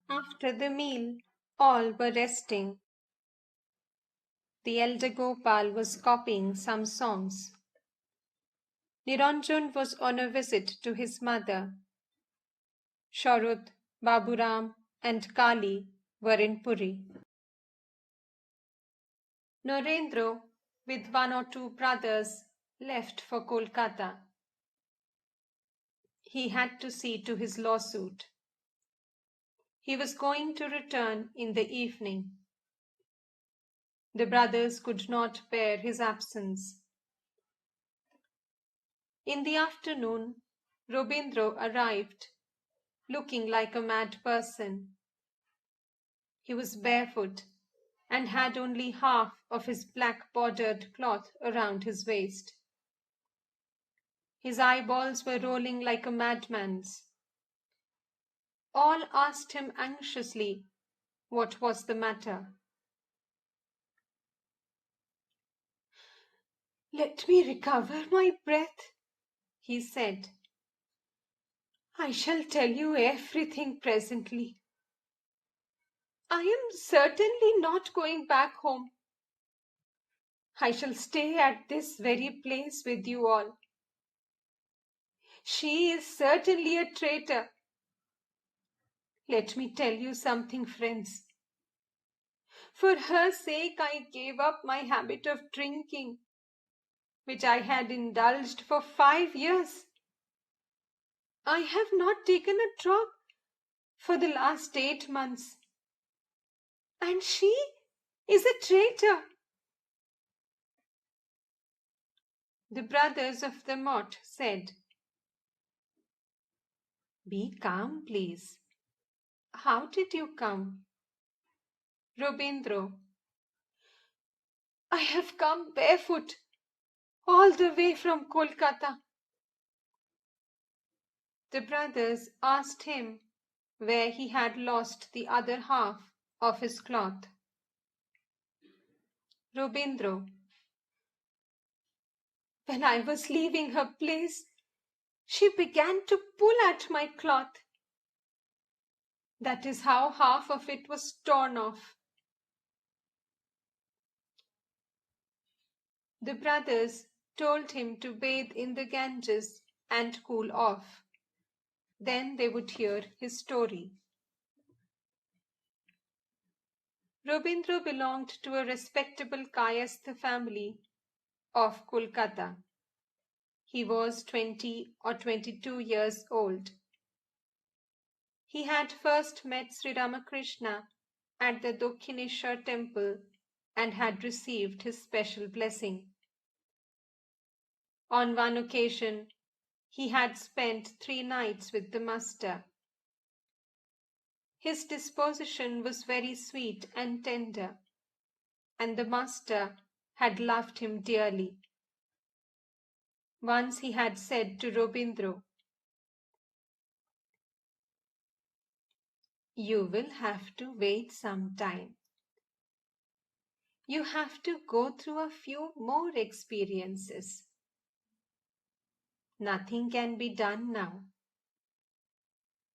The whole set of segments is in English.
After the meal, all were resting. The elder Gopal was copying some songs. Niranjan was on a visit to his mother. Sharad, Baburam, and Kali were in Puri. Narendra, with one or two brothers, left for Kolkata. He had to see to his lawsuit. He was going to return in the evening. The brothers could not bear his absence. In the afternoon, Robindro arrived, looking like a mad person. He was barefoot and had only half of his black bordered cloth around his waist. His eyeballs were rolling like a madman's. All asked him anxiously what was the matter. "Let me recover my breath," he said. "I shall tell you everything presently. I am certainly not going back home. I shall stay at this very place with you all. She is certainly a traitor. Let me tell you something, friends. For her sake I gave up my habit of drinking, which I had indulged for 5 years. I have not taken a drop for the last 8 months. And she is a traitor." The brothers of the mott said, "Be calm, please. How did you come?" Robindro, "I have come barefoot all the way from Kolkata." The brothers asked him where he had lost the other half of his cloth. Robindro, "When I was leaving her place, she began to pull at my cloth. That is how half of it was torn off." The brothers told him to bathe in the Ganges and cool off. Then they would hear his story. Robindro belonged to a respectable Kayastha family of Kolkata. He was 20 or 22 years old. He had first met Sri Ramakrishna at the Dakshineshwar temple and had received his special blessing. On one occasion, he had spent 3 nights with the master. His disposition was very sweet and tender, and the master had loved him dearly. Once he had said to Robindro, "You will have to wait some time. You have to go through a few more experiences. Nothing can be done now.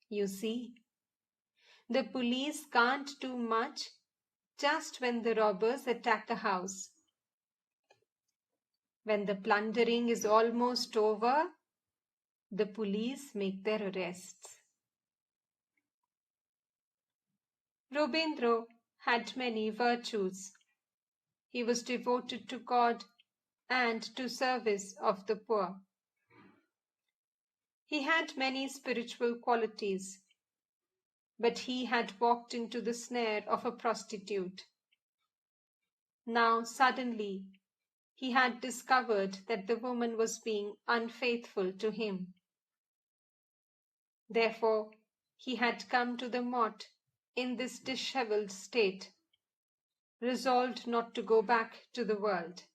You see, the police can't do much just when the robbers attack a house. When the plundering is almost over, the police make their arrests." Robindro had many virtues. He was devoted to God and to service of the poor. He had many spiritual qualities, but he had walked into the snare of a prostitute. Now suddenly he had discovered that the woman was being unfaithful to him. Therefore he had come to the mott in this dishevelled state, resolved not to go back to the world.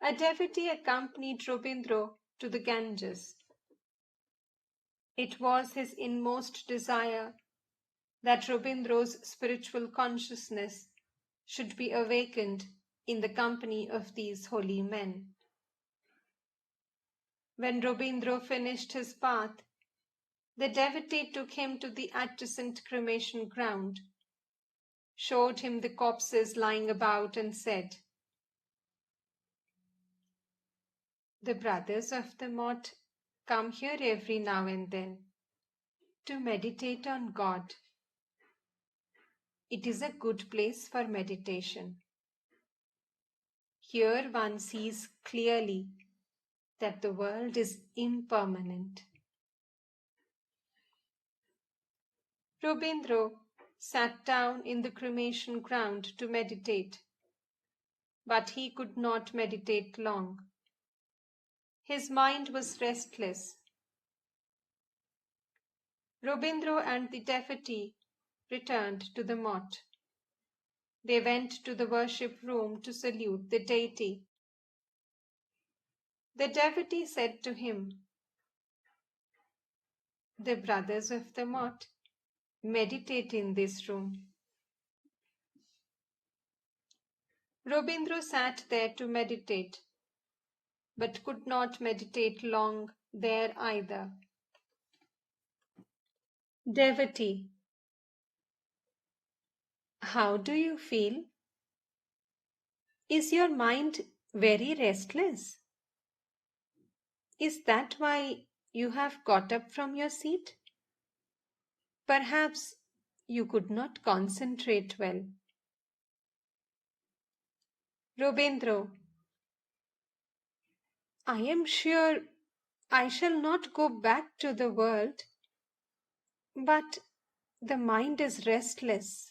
A devotee accompanied Robindro to the Ganges. It was his inmost desire that Robindro's spiritual consciousness should be awakened in the company of these holy men. When Robindro finished his bath, The devotee took him to the adjacent cremation ground, showed him the corpses lying about, and said, "The brothers of the mott come here every now and then to meditate on God. It is a good place for meditation. Here one sees clearly that the world is impermanent." Robindro sat down in the cremation ground to meditate, but he could not meditate long. His mind was restless. Robindro and the devotee returned to the mott. They went to the worship room to salute the deity. The devotee said to him, "The brothers of the mott meditate in this room." Robindro sat there to meditate, but could not meditate long there either. Devotee: how do you feel? Is your mind very restless? Is that why you have got up from your seat? Perhaps you could not concentrate well. Robindro: I am sure I shall not go back to the world, but the mind is restless.